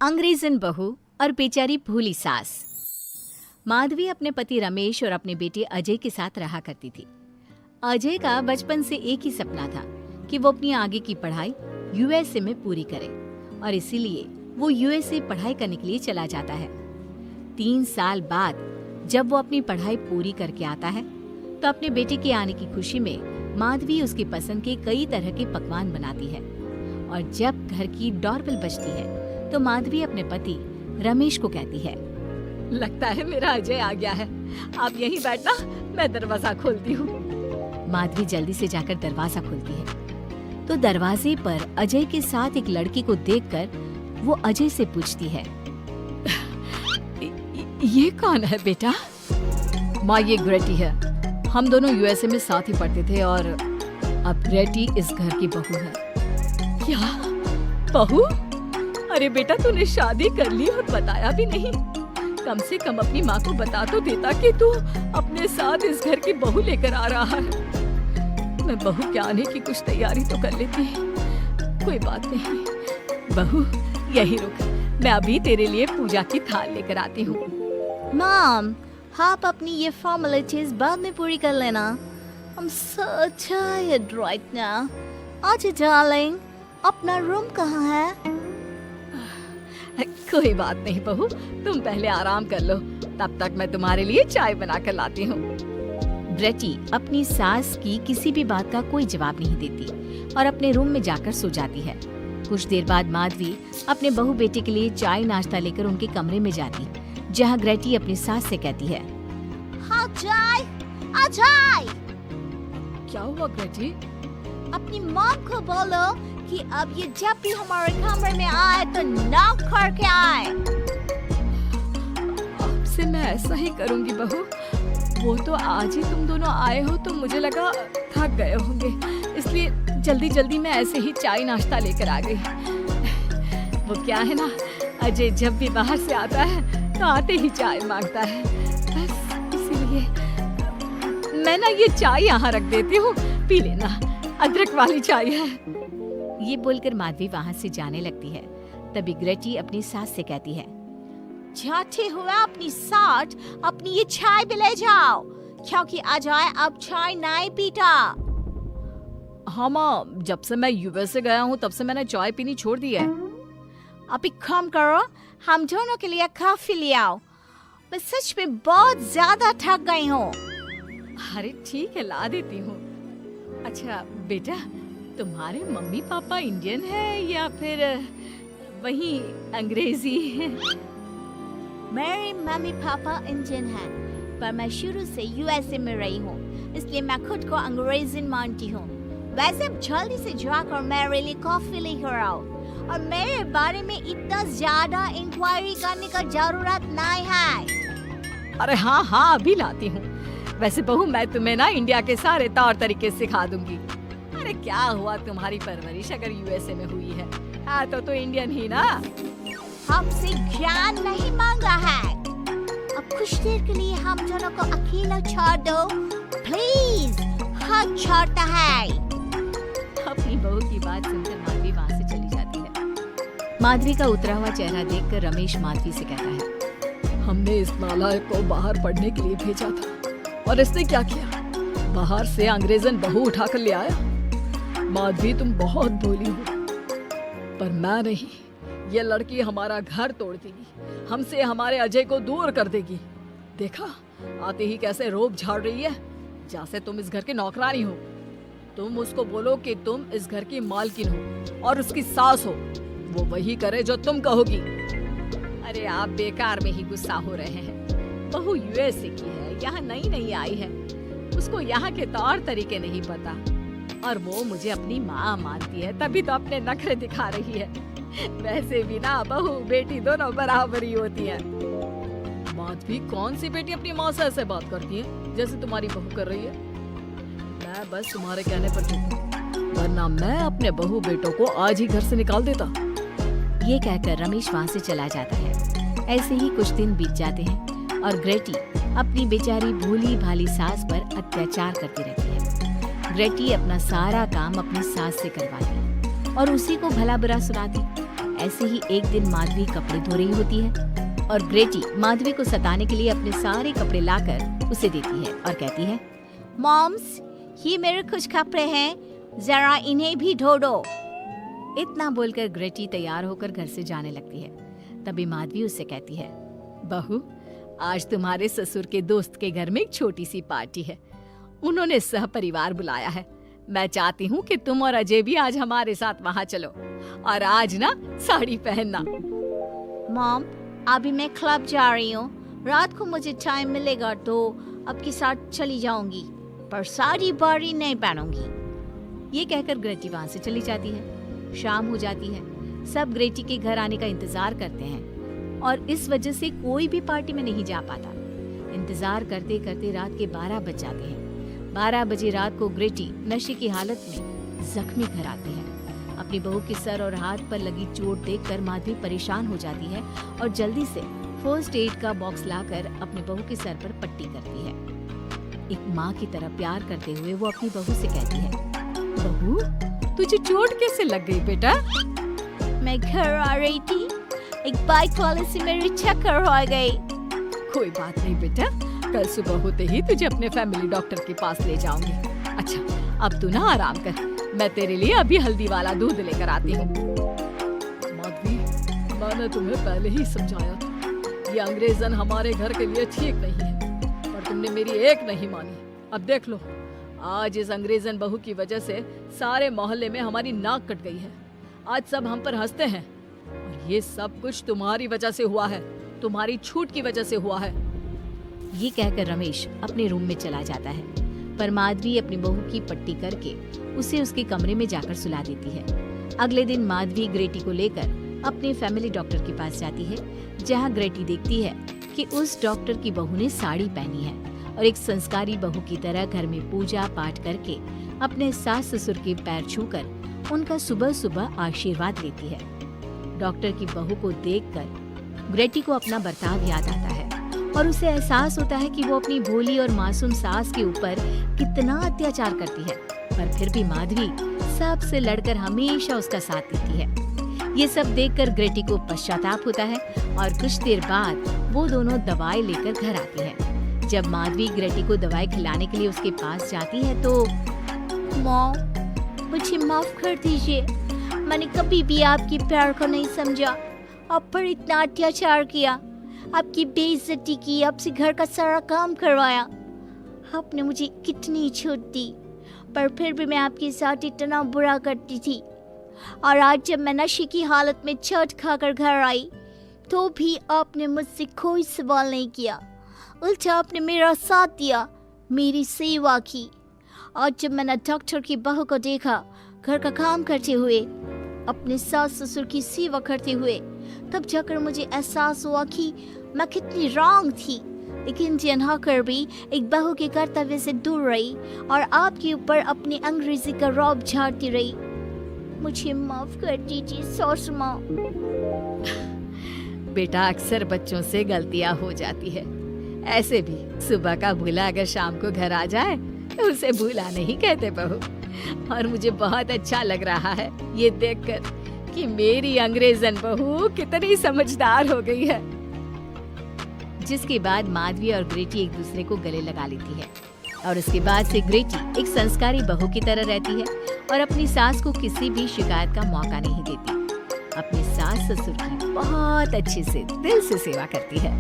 अंग्रेजन बहू और बेचारी भूली सास। माधवी अपने पति रमेश और अपने बेटे अजय के साथ रहा करती थी। अजय का बचपन से एक ही सपना था कि वो अपनी आगे की पढ़ाई यूएसए में पूरी करे और इसीलिए वो यूएसए पढ़ाई करने के लिए चला जाता है। 3 साल बाद जब वो अपनी पढ़ाई पूरी करके आता है तो अपने बेटे के आने की खुशी में माधवी उसकी पसंद के कई तरह के पकवान बनाती है और जब घर की डोरबेल बजती है तो माधवी अपने पति रमेश को कहती है, लगता है मेरा अजय आ गया है, आप यहीं बैठना, मैं दरवाजा खोलती हूँ। माधवी जल्दी से जाकर दरवाजा खोलती है तो दरवाजे पर अजय के साथ एक लड़की को देखकर वो अजय से पूछती है, ये कौन है बेटा? माँ, ये ग्रेटी है। हम दोनों यूएसए में साथ ही पढ़ते थे और अब ग्रेटी इस घर की बहू है। क्या बहू? अरे बेटा, तूने शादी कर ली और बताया भी नहीं। कम से कम अपनी माँ को बता तो देता कि तू अपने साथ इस घर की बहू लेकर आ रहा है। मैं बहू के आने की कुछ तैयारी तो कर लेती। कोई बात नहीं बहू, यही रुक, मैं अभी तेरे लिए पूजा की थाल लेकर आती हूँ। मॉम, आप अपनी ये फॉर्मेलिटीज बाद में पूरी कर लेना। I'm so tired right now. अच्छा डार्लिंग, अपना रूम कहाँ है? कोई बात नहीं बहू, तुम पहले आराम कर लो, तब तक मैं तुम्हारे लिए चाय बना कर लाती हूँ। ग्रेटी अपनी सास की किसी भी बात का कोई जवाब नहीं देती और अपने रूम में जाकर सो जाती है। कुछ देर बाद माधवी अपने बहू बेटे के लिए चाय नाश्ता लेकर उनके कमरे में जाती, जहाँ ग्रेटी अपनी सास से कहती है, अजय, अजय! क्या हुआ ग्रेटी? अपनी मॉम को बोलो कि अब ये जब भी हमारे कमरे में आए तो नॉक करके आए। आपसे मैं ऐसा ही करूंगी बहू। वो तो आज ही तुम दोनों आए हो तो मुझे लगा थक गए होंगे, इसलिए जल्दी जल्दी मैं ऐसे ही चाय नाश्ता लेकर आ गई। वो क्या है ना, अजय जब भी बाहर से आता है तो आते ही चाय मांगता है, बस इसीलिए मैं ना ये चाय यहाँ रख देती हूँ, पी लेना, अदरक वाली चाय है। ये बोलकर माधवी वहाँ से जाने लगती है। तभी ग्रेटी अपनी सास से कहती है, जाते हुए अपनी साथ अपनी ये चाय भी ले जाओ, क्योंकि अजय अब चाय नहीं पीता। हाँ माँ, जब से मैं यूएसए गया हूँ तब से मैंने चाय पीनी छोड़ दी है। अब एक काम करो, हम दोनों के लिए कॉफी ले आओ, मैं सच में बहुत ज्यादा थक गई हूँ। अरे ठीक है, ला देती हूँ। अच्छा बेटा, तुम्हारे मम्मी पापा इंडियन है या फिर वही अंग्रेजी है? मेरे मम्मी पापा इंडियन हैं, पर मैं शुरू से यूएसए में रही हूँ, इसलिए मैं खुद को अंग्रेजन मानती हूँ। वैसे अब जल्दी से जाकर मेरे लिए कॉफी लेकर आओ और मेरे बारे में इतना ज्यादा इंक्वायरी करने का जरूरत नहीं है। अरे हाँ हाँ, अभी लाती हूँ। वैसे बहू, मैं तुम्हें ना इंडिया के सारे तौर तरीके सिखा दूंगी। अरे क्या हुआ, तुम्हारी परवरिश अगर यूएसए में हुई है हाँ तो इंडियन ही ना। हमसे ज्ञान नहीं मांगा है, अब कुछ देर के लिए हम दोनों को अकेला छोड़ दो प्लीज, हाथ छोड़ता है। अपनी बहू की बात सुनकर माधवी वहाँ से चली जाती है। माधवी का उतरा हुआ चेहरा देखकर रमेश माधवी से कहता है, हमने इस नालायक को बाहर पढ़ने के लिए भेजा था और इसने क्या किया, बाहर से अंग्रेजन बहू उठाकर ले आया। माधवी, तुम बहुत भोली हो, पर मैं नहीं। ये लड़की हमारा घर तोड़ देगी, हमसे हमारे अजय को दूर कर देगी। देखा, आते ही कैसे रोब झाड़ रही है, जैसे तुम इस घर की नौकरानी हो। तुम उसको बोलो कि तुम इस घर की मालकिन हो और उसकी सास हो, वो वही करे जो तुम कहोगी। अरे आप बेकार में ही गुस्सा हो रहे हैं। बहू यूएसए की है, यहाँ नई नई आई है, उसको यहाँ के तौर तरीके नहीं पता और वो मुझे अपनी माँ मानती है, तभी तो अपने नखरे दिखा रही है। वैसे भी ना बहू बेटी दोनों बराबर ही होती है। माधवी, कौन सी बेटी अपनी माँ से ऐसे बात करती है जैसे तुम्हारी बहू कर रही है? मैं बस तुम्हारे कहने पर चुप हूँ, वरना मैं अपने बहू बेटों को आज ही घर से निकाल देता। ये कहकर रमेश वहाँ से चला जाता है। ऐसे ही कुछ दिन बीत जाते हैं और ग्रेटी अपनी बेचारी भोली भाली सास पर अत्याचार करती रहती है। ग्रेटी अपना सारा काम अपनी सास से करवाती और उसी को भला बुरा सुनाती। ऐसे ही एक दिन माधवी कपड़े धो रही होती है और ग्रेटी माधवी को सताने के लिए अपने सारे कपड़े लाकर उसे देती है और कहती है, मॉम्स, ये मेरे कुछ कपड़े हैं, जरा इन्हें भी धो दो। इतना बोलकर ग्रेटी तैयार होकर घर से जाने लगती है। तभी माधवी उससे कहती है, बहू, आज तुम्हारे ससुर के दोस्त के घर में एक छोटी सी पार्टी है। उन्होंने सह परिवार बुलाया है। मैं चाहती हूँ कि तुम और अजय भी आज हमारे साथ वहाँ चलो और आज ना साड़ी पहनना। मॉम, अभी मैं क्लब जा रही हूँ, रात को मुझे टाइम मिलेगा तो आपके साथ चली जाऊंगी, पर साड़ी बारी नहीं पहनूंगी। ये कहकर ग्रेटी वहाँ से चली जाती है। शाम हो जाती है। सब ग्रेटी के घर आने का इंतजार करते हैं और इस वजह से कोई भी पार्टी में नहीं जा पाता। इंतजार करते करते रात के 12 बज जाते हैं। 12 बजे रात को ग्रेटी नशे की हालत में जख्मी घर आती है। अपनी बहू के सर और हाथ पर लगी चोट देखकर माधवी परेशान हो जाती है और जल्दी से फर्स्ट एड का बॉक्स लाकर अपनी बहू के सर पर पट्टी करती है। एक माँ की तरह प्यार करते हुए वो अपनी बहू से कहती है, बहू, तुझे चोट कैसे लग गई बेटा? मैं घर आ रही थी, एक बाइक वाले से मेरी चक्कर हो गई। कोई बात नहीं बेटा, कल सुबह होते ही तुझे अपने फैमिली डॉक्टर के पास ले जाऊंगी। अच्छा, अब तू ना आराम कर, मैं तेरे लिए अभी हल्दी वाला दूध लेकर आती हूँ। माधवी, मैंने तुम्हें पहले ही समझाया था, ये अंग्रेजन हमारे घर के लिए ठीक नहीं है, पर तुमने मेरी एक नहीं मानी। अब देख लो, आज इस अंग्रेजन बहू की वजह से सारे मोहल्ले में हमारी नाक कट गई है। आज सब हम पर हंसते हैं और ये सब कुछ तुम्हारी वजह से हुआ है, तुम्हारी छूट की वजह से हुआ है। ये कहकर रमेश अपने रूम में चला जाता है, पर माधवी अपनी बहू की पट्टी करके उसे उसके कमरे में जाकर सुला देती है। अगले दिन माधवी ग्रेटी को लेकर अपने फैमिली डॉक्टर के पास जाती है, जहाँ ग्रेटी देखती है कि उस डॉक्टर की बहू ने साड़ी पहनी है और एक संस्कारी बहू की तरह घर में पूजा पाठ करके अपने सास ससुर के पैर छूकर उनका सुबह सुबह आशीर्वाद लेती है। डॉक्टर की बहू को देखकर ग्रेटी को अपना बर्ताव याद आता है और उसे एहसास होता है कि वो अपनी भोली और मासूम सास के ऊपर कितना अत्याचार करती है, पर फिर भी माधवी सबसे लड़कर हमेशा उसका साथ देती है। ये सब देखकर ग्रेटी को पश्चाताप होता है और कुछ देर बाद वो दोनों दवाई लेकर घर आती है। जब माधवी ग्रेटी को दवाई खिलाने के लिए उसके पास जाती है तो, मॉम, मुझे माफ कर दीजिए, मैंने कभी भी आपके प्यार को नहीं समझा, आप पर इतना अत्याचार किया, आपकी बेइज्जती की, आपसे घर का सारा काम करवाया। आपने मुझे कितनी छूट दी, पर फिर भी मैं आपके साथ इतना बुरा करती थी। और आज जब मैं नशे की हालत में चोट खाकर घर आई तो भी आपने मुझसे कोई सवाल नहीं किया, उल्टा आपने मेरा साथ दिया, मेरी सेवा की। आज जब मैंने डॉक्टर की बहू को देखा घर का काम करते हुए, अपने सास ससुर की सेवा करते हुए, तब जाकर मुझे एहसास हुआ कि मैं कितनी रॉन्ग थी। एक इंडियन होकर भी एक बहू के कर्तव्य से दूर रही और आपके ऊपर अपनी अंग्रेजी का रौब झाड़ती रही। मुझे माफ कर दीजिए सासू माँ। बेटा, अक्सर बच्चों से गलतियां हो जाती है। ऐसे भी सुबह का भूला अगर शाम को घर आ जाए तो उसे भूला नहीं कहते बहू। और मुझे बहुत अच्छा लग रहा है ये देखकर कि मेरी अंग्रेजन बहू कितनी समझदार हो गई है। जिसके बाद माधवी और ग्रेटी एक दूसरे को गले लगा लेती है और उसके बाद से ग्रेटी एक संस्कारी बहू की तरह रहती है और अपनी सास को किसी भी शिकायत का मौका नहीं देती। अपनी सास ससुर की बहुत अच्छे से दिल से सेवा करती है।